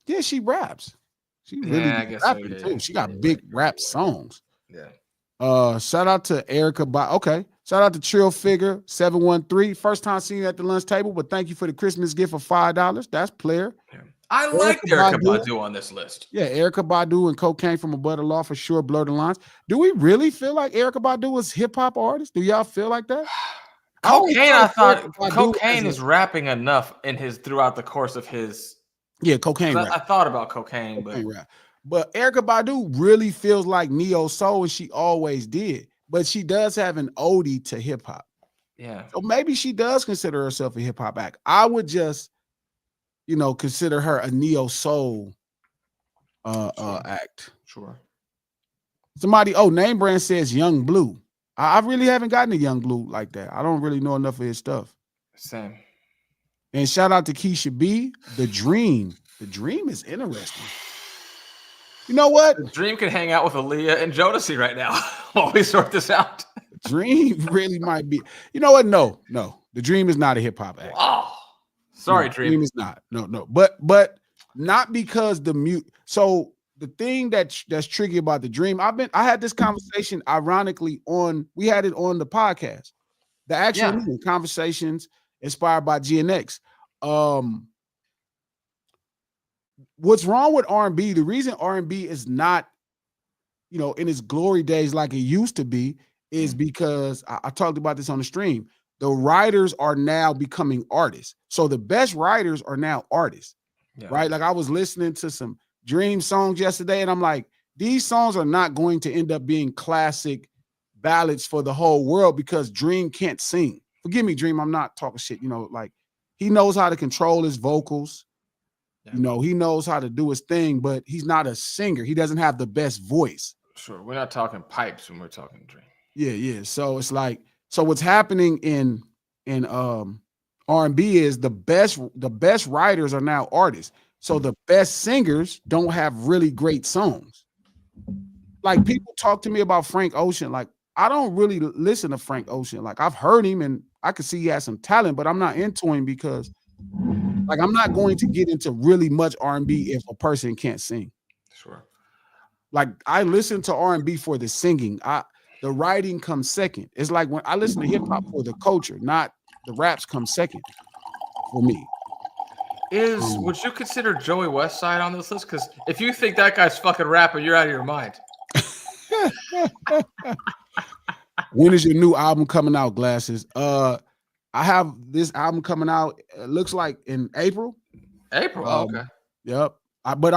yeah, she raps. She really Yeah, I be guess so. rapping Yeah, too. She got you're big right, rap songs. Yeah. Shout out to Erica okay. Shout out to Trill Figure 713. First time seeing you at the lunch table, but thank you for the Christmas gift of $5. That's player. Yeah. I like Erykah Badu on this list. Yeah, Erykah Badu and Cocaine from a Butter Law for sure. Blur the lines. Do we really feel like Erykah Badu is hip hop artist? Do y'all feel like that? Cocaine, I thought Cocaine is rapping enough in his throughout the course of his. Yeah, Cocaine rap. I thought about Cocaine, but rap. But Erykah Badu really feels like neo soul, and she always did. But she does have an ode to hip hop. Yeah. So maybe she does consider herself a hip hop act. I would just, consider her a neo soul act. Sure. Somebody, Name Brand says Young Blue. I really haven't gotten to Young Blue like that. I don't really know enough of his stuff. Same. And shout out to Keisha B. The Dream. The Dream is interesting. You know what? The Dream can hang out with Aaliyah and Jodeci right now while we sort this out. The Dream really might be. You know what? No. The Dream is not a hip hop act. Oh, sorry, no, Dream. Dream is not. No. But not because the mute. So the thing that's tricky about the Dream, I had this conversation ironically we had it on the podcast. The actual conversations inspired by GNX. What's wrong with R&B? The reason R&B is not, in its glory days like it used to be is because I talked about this on the stream. The writers are now becoming artists. So the best writers are now artists, right? Like I was listening to some Dream songs yesterday and I'm like, these songs are not going to end up being classic ballads for the whole world because Dream can't sing. Forgive me, Dream, I'm not talking shit. Like he knows how to control his vocals. Yeah. He knows how to do his thing, but he's not a singer. He doesn't have the best voice. Sure. We're not talking pipes when we're talking Dream. Yeah. So it's like, what's happening in R&B is the best writers are now artists. So the best singers don't have really great songs. Like people talk to me about Frank Ocean. Like I don't really listen to Frank Ocean. Like I've heard him and I can see he has some talent, but I'm not into him because like I'm not going to get into really much R&B if a person can't sing. Sure. Like I listen to R&B for the singing. The writing comes second. It's like when I listen to hip hop for the culture, not the raps come second for me. Would you consider Joey Westside on this list? Because if you think that guy's fucking rapping, you're out of your mind. When is your new album coming out, Glasses? I have this album coming out. It looks like in April. April. Okay. Yep. But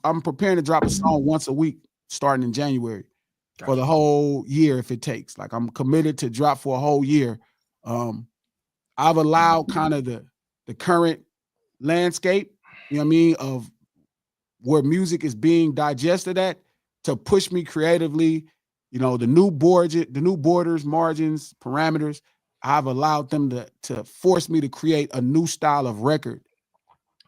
I'm preparing to drop a song once a week, starting in January, for the whole year if it takes. Like I'm committed to drop for a whole year. I've allowed kind of the current landscape, of where music is being digested at to push me creatively. The new borders, margins, parameters. I've allowed them to force me to create a new style of record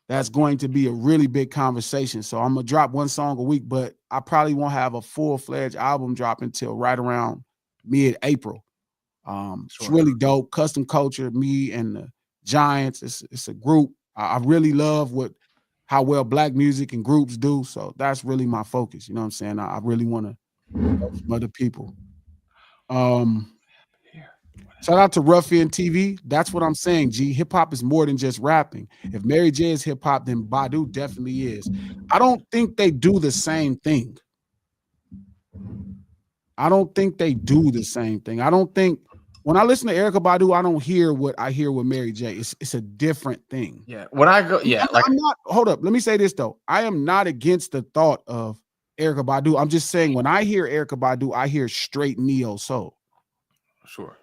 that's going to be a really big conversation. So I'm going to drop one song a week, but I probably won't have a full-fledged album drop until right around mid-April. It's really dope. Custom Culture, me and the Giants. It's a group. I really love how well Black music and groups do. So that's really my focus. You know what I'm saying? I really want to help some other people. Shout out to Ruffian TV. That's what I'm saying, G. Hip hop is more than just rapping. If Mary J is hip hop, then Badu definitely is. I don't think they do the same thing. I don't think they do the same thing. I don't think when I listen to Erica Badu, I don't hear what I hear with Mary J. It's a different thing. Yeah. When I go, yeah, like I'm not. Hold up. Let me say this though. I am not against the thought of Erica Badu. I'm just saying when I hear Erica Badu, I hear straight neo soul. sure.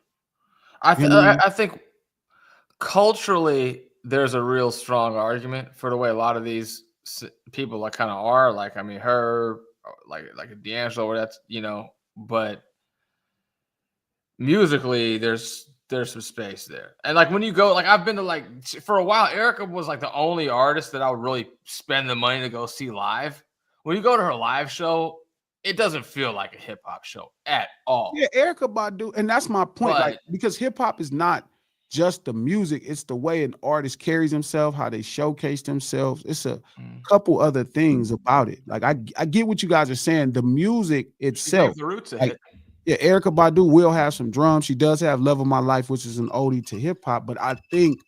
You know what I mean? I think culturally there's a real strong argument for the way a lot of these people like kind of are. Like I mean, her like a D'Angelo, or that's but musically there's some space there. And like when you go, like I've been to like for a while, Erica was like the only artist that I would really spend the money to go see live. When you go to her live show, it doesn't feel like a hip hop show at all. Yeah, Erica Badu, and that's my point. Like, But because hip hop is not just the music; it's the way an artist carries himself, how they showcase themselves. It's a couple other things about it. Like, I get what you guys are saying. The music she itself, gave the roots a like, hit. yeah, Erica Badu will have some drums. She does have "Love of My Life," which is an oldie to hip hop. But I think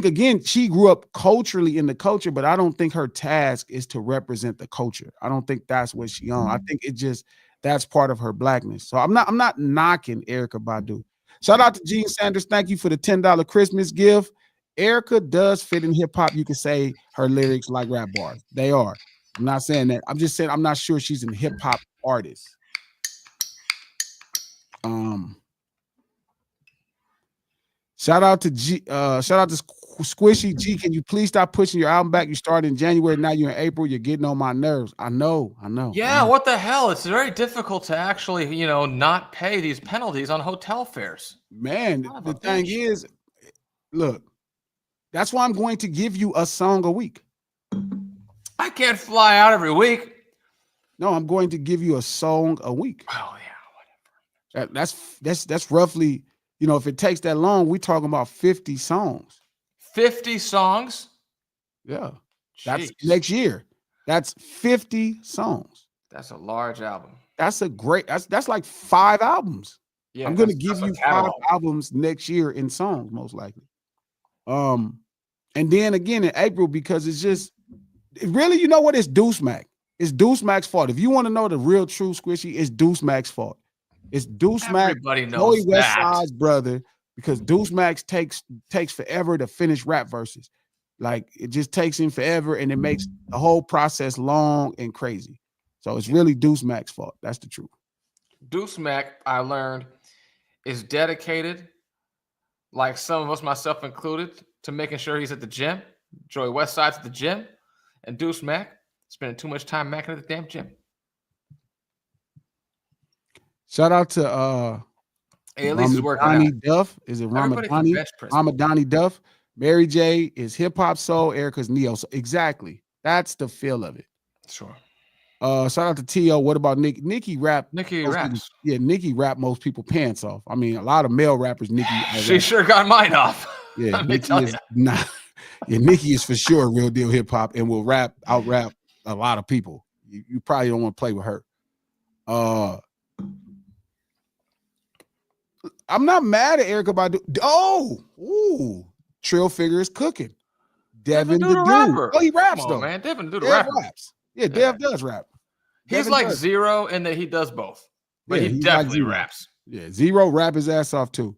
again, she grew up culturally in the culture, but I don't think her task is to represent the culture. I don't think that's what she on. I think it just that's part of her blackness. So I'm not knocking Erica Badu. Shout out to Gene Sanders. Thank you for the $10 Christmas gift. Erica does fit in hip hop. You could say her lyrics like rap bars. They are. I'm not saying that. I'm just saying I'm not sure she's a hip hop artist. Shout out to Squishy G. Can you please stop pushing your album back? You started in January, now you're in April. You're getting on my nerves. I know. Yeah, what the hell? It's very difficult to actually, not pay these penalties on hotel fares. Man, the thing is, look, that's why I'm going to give you a song a week. I can't fly out every week. No, I'm going to give you a song a week. Oh yeah, whatever. That's roughly, if it takes that long, we're talking about 50 songs. 50 songs? Yeah. Jeez. That's next year. That's 50 songs. That's a large album. That's like 5 albums. Yeah, I'm going to give you 5 albums next year in songs, most likely. And then again in April, because it's really, you know what? It's Deuce Mac. It's Deuce Mac's fault. If you want to know the real true Squishy, it's Deuce Mac's fault. It's Deuce Mac, Everybody knows Joey West Side's brother, because Deuce Mac takes forever to finish rap verses. Like it just takes him forever, and it makes the whole process long and crazy. So it's really Deuce Mac's fault. That's the truth. Deuce Mac, I learned, is dedicated, like some of us, myself included, to making sure he's at the gym. Joey West Side's at the gym, and Deuce Mac spending too much time macking at the damn gym. Shout out to hey, at least he's working out. Duff. Is it Ramadani Duff? Mary J is hip hop soul. Erica's neo. So exactly. That's the feel of it. Sure. Shout out to T.O. What about Nicki? Nicki raps. Yeah, Nicki rap most people pants off. I mean, a lot of male rappers, Nicki. She sure got mine off. Yeah, Nicki is not. Yeah, Nicki is for sure real deal hip hop and will out rap a lot of people. You probably don't want to play with her. I'm not mad at Erica Badu. Trill Figure is cooking. Devin the dude. Rapper. Oh, he raps though. Man, Devin the rapper. Raps. Yeah, Dev does rap. He's like Zero in that he does both, but he definitely raps. Yeah, Zero rap his ass off too.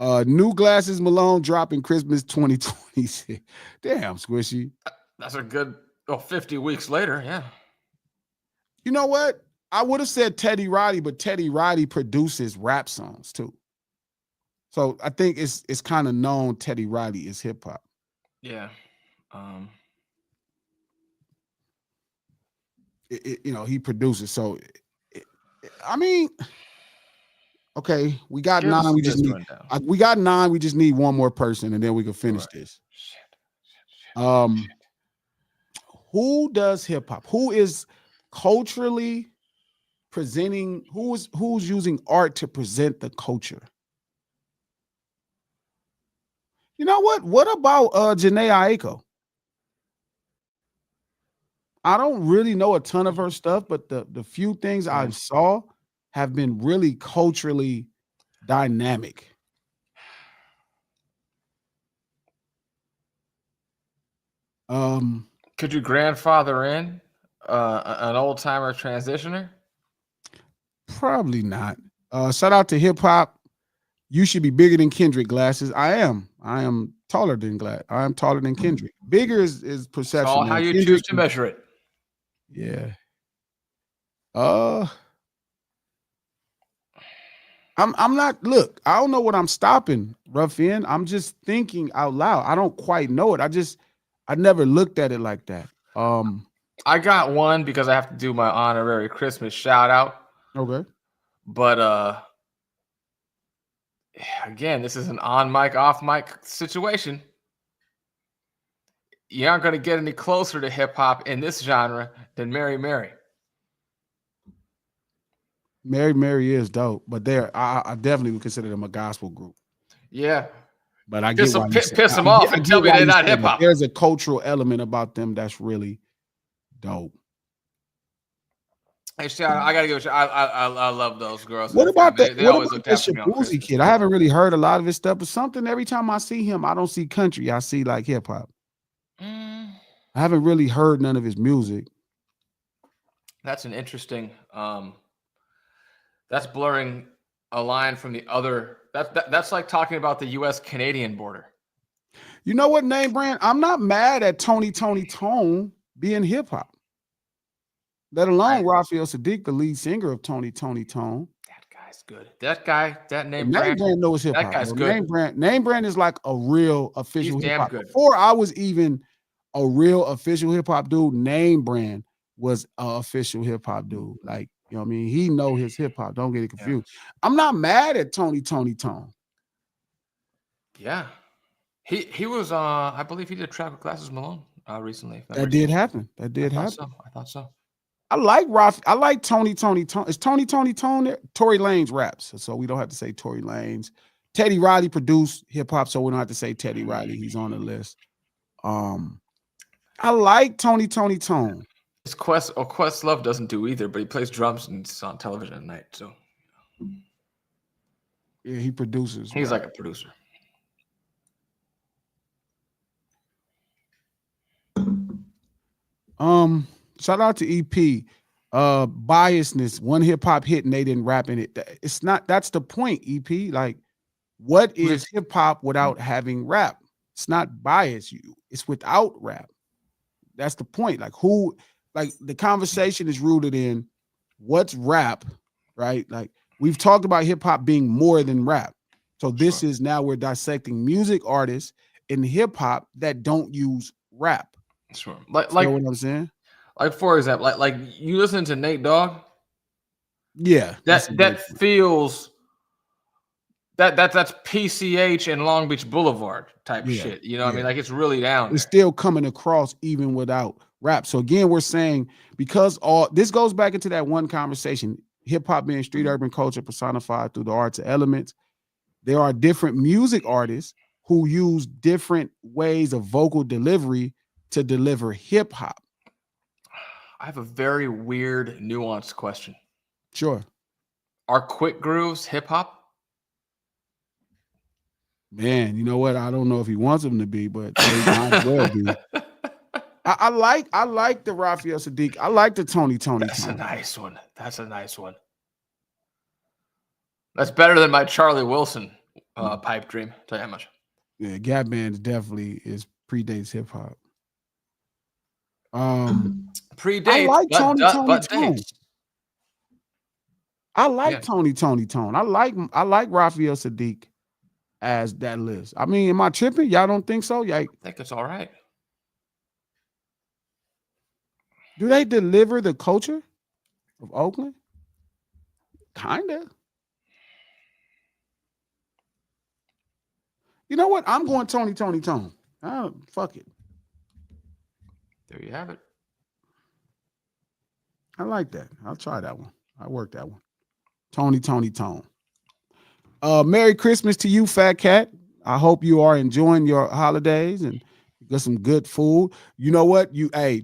New glasses, Malone dropping Christmas 2026. Damn, Squishy. That's a good 50 weeks later. Yeah. You know what? I would have said Teddy Riley, but Teddy Riley produces rap songs too. So I think it's kind of known Teddy Riley is hip hop. Yeah. He produces. So I mean, okay, we got 9. We got 9. We just need one more person, and then we can finish this. Shit. Who does hip hop? Who is culturally presenting? Who's using art to present the culture? You know what? What about Janae Aiko? I don't really know a ton of her stuff, but the few things I saw have been really culturally dynamic. Could you grandfather in an old timer transitioner? Probably not. Shout out to hip hop. You should be bigger than Kendrick. Glasses. I am. I am taller than I am taller than Kendrick. Bigger is It's perception, all how man. you choose Kendrick. to measure it. Yeah. I'm not. Look, I don't know what I'm stopping, Ruffin. I'm just thinking out loud. I don't quite know it. I never looked at it like that. I got one because I have to do my honorary Christmas shout out. Okay. But again, this is an on mic, off mic situation. You aren't going to get any closer to hip hop in this genre than Mary Mary. Mary is dope, but I definitely would consider them a gospel group. Yeah. But I get why you say, piss them off and tell me they're not hip hop. There's a cultural element about them that's really dope. Hey, I gotta give it. I love those girls. What about that? What about that Shabuzi kid? I haven't really heard a lot of his stuff, but something every time I see him, I don't see country. I see like hip hop. I haven't really heard none of his music. That's an interesting. That's blurring a line from the other. That's like talking about the U.S.-Canadian border. You know what, name brand? I'm not mad at Tony Tone being hip hop. Let alone Raphael Sadiq, the lead singer of Tony Tone. That guy's good. That name brand knows hip hop. That guy's good. Name brand is like a real official hip hop. Good. Before I was even a real official hip hop dude, name brand was an official hip hop dude. Like, you know what I mean? He know his hip hop. Don't get it confused. Yeah. I'm not mad at Tony Tone. Yeah. He was I believe he did a track with Glasses Malone recently. That did happen. I thought so. I like Tony Tone. Is Tony Tone there? Tory Lanez raps, so we don't have to say Tory Lanez. Teddy Riley produced hip hop, so we don't have to say Teddy Riley. He's on the list. I like Tony Tone. His Questlove doesn't do either, but he plays drums and it's on television at night. So yeah, he produces. He's like a producer. Shout out to EP. Biasness, one hip hop hit and they didn't rap in it. It's not. That's the point. EP. Like, what is hip hop without having rap? It's not bias. It's without rap. That's the point. Like the conversation is rooted in what's rap, right? Like we've talked about hip hop being more than rap. So this is now we're dissecting music artists in hip hop that don't use rap. Sure. Like you know what I'm saying? Like for example, like you listen to Nate Dogg. Yeah. That feels that's PCH and Long Beach Boulevard type shit. You know what I mean? Like it's really down. It's still coming across even without rap. So again, we're saying because all this goes back into that one conversation, hip hop being street urban culture personified through the arts and elements. There are different music artists who use different ways of vocal delivery to deliver hip hop. I have a very weird, nuanced question. Sure. Are quick grooves hip hop? Man, you know what? I don't know if he wants them to be, but they might as well be. I like the Raphael Sadiq. I like the Tony. That's a nice one. That's better than my Charlie Wilson pipe dream. Tell you how much. Yeah, Gap Band definitely predates hip hop. Predates. I like Tony Tone. I like Tony Tone. I like Raphael Sadiq as that list. I mean, am I tripping? Y'all don't think so? I think it's all right. Do they deliver the culture of Oakland? Kinda. You know what? I'm going Tony Tone. Fuck it. There you have it. I like that. I'll try that one. I work that one. Tony Tone. Merry Christmas to you, Fat Cat. I hope you are enjoying your holidays and got some good food. You know what?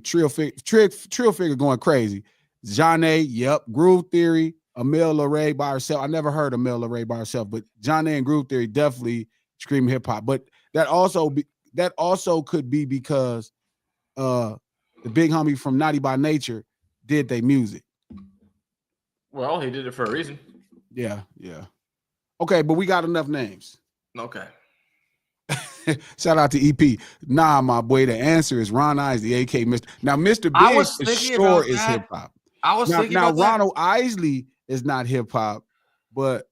Trill Figure going crazy. Jane, yep. Groove Theory. Amel Larray by herself. I never heard Amel Larray by herself, but John A and Groove Theory definitely scream hip hop. But that also could be because the big homie from Naughty by Nature did their music. Well, he did it for a reason. Yeah. Okay, but we got enough names. Okay. Shout out to EP. Nah, my boy, the answer is Ron Isley, aka Mr. Now, Mr. I Big was for thinking sure about is that. hip hop. I was thinking Now about that. Ronald Isley is not hip hop, but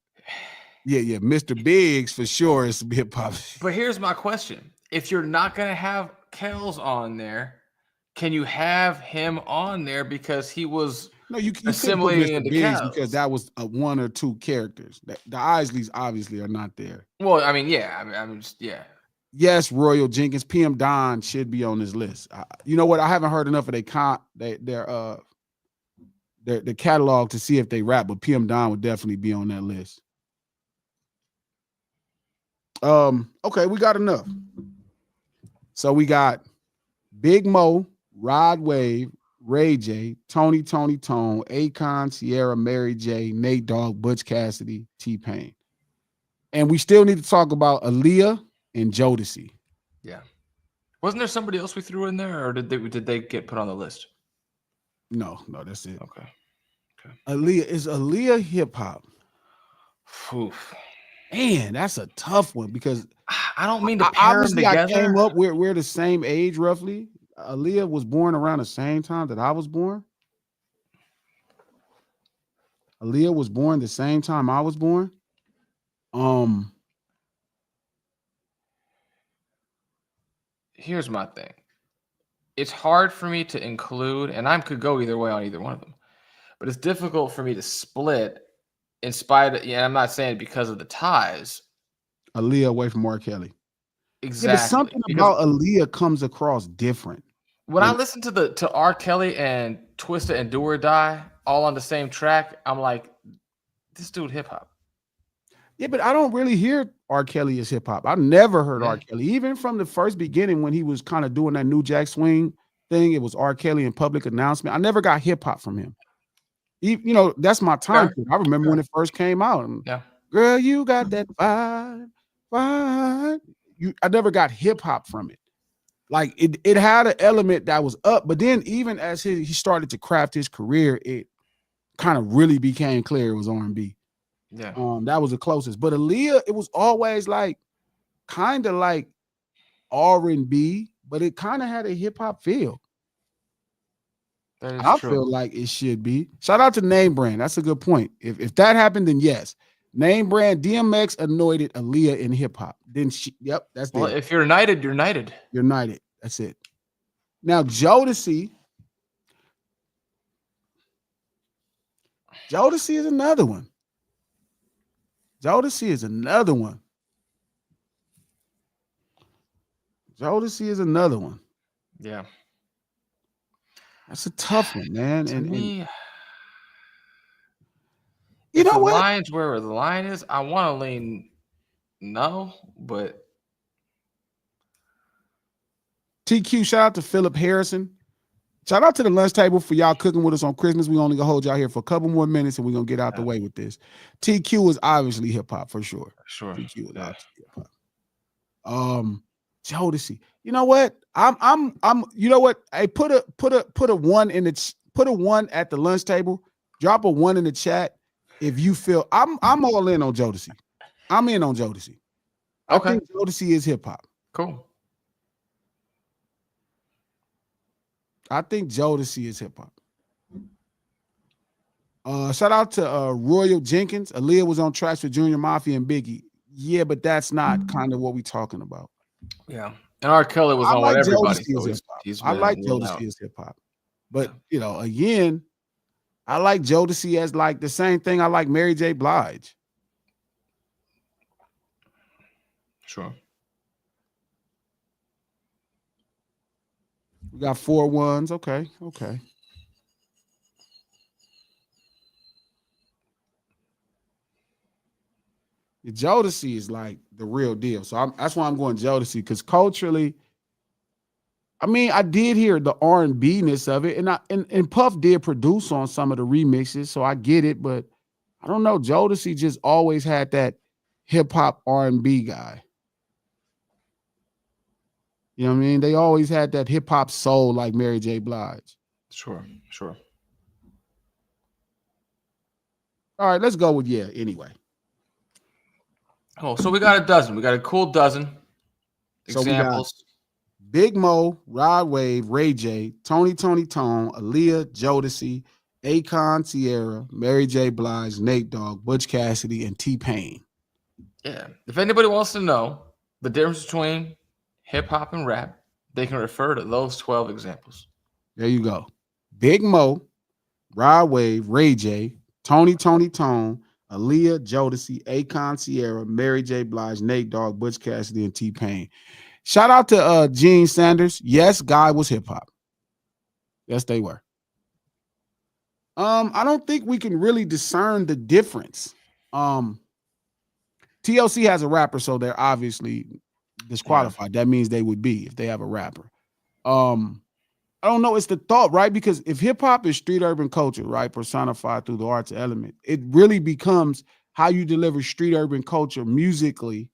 yeah, Mr. Biggs for sure is hip hop. But here's my question: if you're not gonna have Kells on there, can you have him on there because he was No, you couldn't put assimilating Mr. into Biggs Kells? because that was one or two characters. The Isleys obviously are not there. Well, I mean, yeah, I mean, just yeah. Yes, Royal Jenkins, PM Don should be on this list. You know what? I haven't heard enough of their catalog to see if they rap, but PM Don would definitely be on that list. Okay, we got enough. So we got Big Mo, Rod Wave, Ray J, Tony Tone, Akon, Sierra, Mary J, Nate Dogg, Butch Cassidy, T-Pain. And we still need to talk about Aaliyah and Jodeci. Yeah. Wasn't there somebody else we threw in there, or did they get put on the list? No, that's it. Okay. Is Aaliyah hip hop? Man, that's a tough one because I don't mean to pair them together. I came up, we're the same age roughly. Aaliyah was born around the same time that I was born. Aaliyah was born the same time I was born. Here's my thing. It's hard for me to include, and I could go either way on either one of them, but it's difficult for me to split in spite of, I'm not saying because of the ties. Aaliyah away from R. Kelly. Exactly. Yeah, but something about Aaliyah comes across different. When I listen to R. Kelly and Twista and Do or Die all on the same track, I'm like, this dude hip hop. Yeah, but I don't really hear R. Kelly as hip hop. I never heard R. Kelly, even from the first beginning when he was kind of doing that New Jack Swing thing. It was R. Kelly in Public Announcement. I never got hip hop from him. That's my time. I remember when it first came out. Yeah, girl, you got that vibe. I never got hip hop from it. Like it had an element that was up, but then even as he started to craft his career, it kind of really became clear it was R&B. Yeah. That was the closest. But Aaliyah, it was always like kind of like R&B, but it kind of had a hip hop feel. I feel like it should be. Shout out to Name Brand. That's a good point. If that happened, then yes. Name Brand, DMX anointed Aaliyah in hip hop. Then that's well. If you're united, you're united. You're united. That's it. Now Jodeci is another one. Jodeci is another one. Yeah. That's a tough one, man. To me, you know what? Line's where the line is. I want to lean no, but TQ, shout out to Philip Harrison. Shout out to the lunch table for y'all cooking with us on Christmas. We only gonna hold y'all here for a couple more minutes and we're gonna get out the way with this. TQ is obviously hip hop for sure. TQ is obviously hip hop. Jodeci. You know what? I'm you know what? Hey, put a one in the put a one at the lunch table. Drop a one in the chat if you feel I'm all in on Jodeci. I'm in on Jodeci. Okay. I think Jodeci is hip hop. Cool. I think Jodeci is hip hop. Shout out to Royal Jenkins. Aaliyah was on tracks with Junior Mafia and Biggie. Yeah, but that's not kind of what we're talking about. Yeah. And R. Kelly was on what everybody thought. I like Jodeci as hip hop. But, again, I like Jodeci as like the same thing I like Mary J. Blige. Sure. We got 4 1s. Okay. Jodeci is like the real deal. So that's why I'm going Jodeci, because culturally, I mean, I did hear the R&B-ness of it, and Puff did produce on some of the remixes, so I get it, but I don't know. Jodeci just always had that hip hop R&B guy. You know what I mean? They always had that hip hop soul like Mary J. Blige. Sure. All right, let's go with yeah. Anyway, Oh, so we got a dozen. We got a cool dozen so we got examples. Big Mo, Rod Wave, Ray J, Tony Tone, Aaliyah, Jodeci, Akon, Sierra, Mary J. Blige, Nate Dogg, Butch Cassidy, and T-Pain. Yeah. If anybody wants to know the difference between hip hop and rap, they can refer to those 12 examples. There you go. Big Mo, Rod Wave, Ray J, Tony Tone, Aaliyah, Jodeci, Akon, Sierra, Mary J. Blige, Nate Dogg, Butch Cassidy, and T-Pain. Shout out to Gene Sanders. Yes, Guy was hip hop. Yes, they were. I don't think we can really discern the difference. TLC has a rapper, so they're obviously disqualified. That means they would be if they have a rapper. I don't know. It's the thought, right? Because if hip hop is street urban culture, right, personified through the arts element, it really becomes how you deliver street urban culture musically,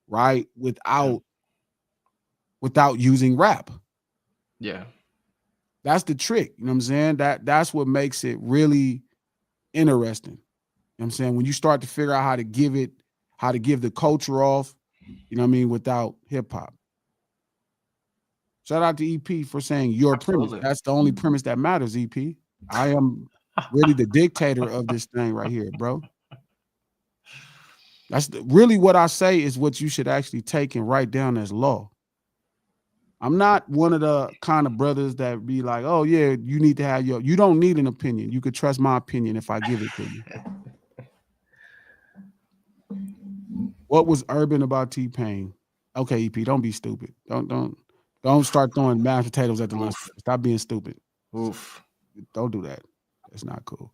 right, without using rap. Yeah. That's the trick. You know what I'm saying? That's what makes it really interesting. You know what I'm saying? When you start to figure out how to give the culture off, you know what I mean, without hip hop. Shout out to EP for saying your Absolutely. premise. That's the only premise that matters, EP. I am really the dictator of this thing right here, bro. That's really what I say is what you should actually take and write down as law. I'm not one of the kind of brothers that be like, oh yeah, you need to have you don't need an opinion. You could trust my opinion if I give it to you. What was urban about T-Pain? Okay, EP, don't be stupid. Don't start throwing mashed potatoes at the lunch. Stop being stupid. Oof. Don't do that. That's not cool.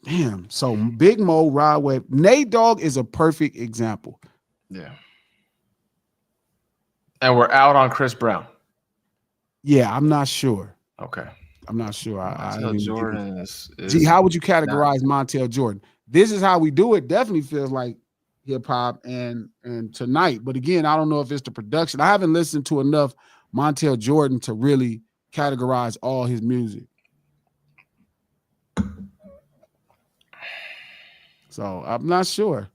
Damn. So Big Mo, Rod Wave, Nate Dogg is a perfect example. Yeah. And we're out on Chris Brown. Yeah, I'm not sure. Okay. I'm not sure. Montel Jordan is Gee, how would you categorize Montel Jordan? This is how we do it. Definitely feels like hip hop and tonight. But again, I don't know if it's the production. I haven't listened to enough Montel Jordan to really categorize all his music. So I'm not sure.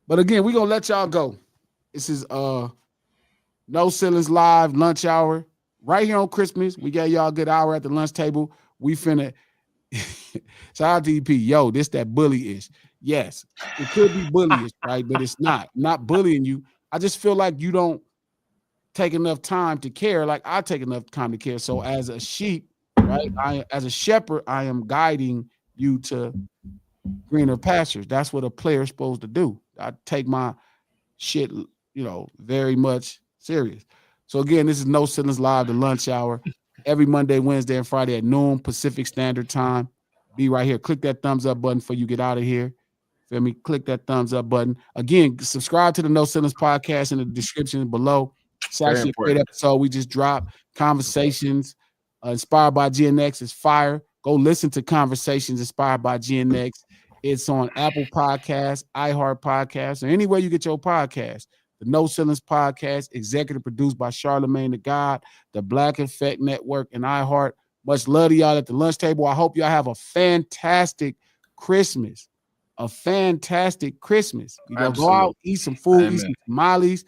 But again, we're gonna let y'all go. This is No Ceilings Live lunch hour right here on Christmas. We gave y'all a good hour at the lunch table. We finna shout out to EP. Yo, this that bully-ish. Yes, it could be bullyish, right? But it's not. I'm not bullying you. I just feel like you don't take enough time to care. Like I take enough time to care. So as a sheep, right? As a shepherd, I am guiding you to greener pastures. That's what a player's supposed to do. I take my shit, very much serious. So again, this is No Ceilings Live, the lunch hour, every Monday, Wednesday, and Friday at noon Pacific Standard Time. Be right here. Click that thumbs up button before you get out of here. Feel me? Click that thumbs up button. Again, subscribe to the No Ceilings podcast in the description below. It's actually a great episode we just dropped. Conversations inspired by GNX is fire. Go listen to Conversations inspired by GNX. It's on Apple Podcasts, iHeart Podcasts, or anywhere you get your podcast. The No Ceilings Podcast, executive produced by Charlemagne the God, the Black Effect Network, and iHeart. Much love to y'all at the lunch table. I hope y'all have a fantastic Christmas. A fantastic Christmas. Go out, eat some food, Eat some tamales.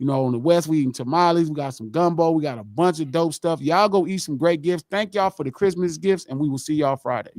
On the West, we eating tamales. We got some gumbo. We got a bunch of dope stuff. Y'all go eat some great gifts. Thank y'all for the Christmas gifts, and we will see y'all Friday.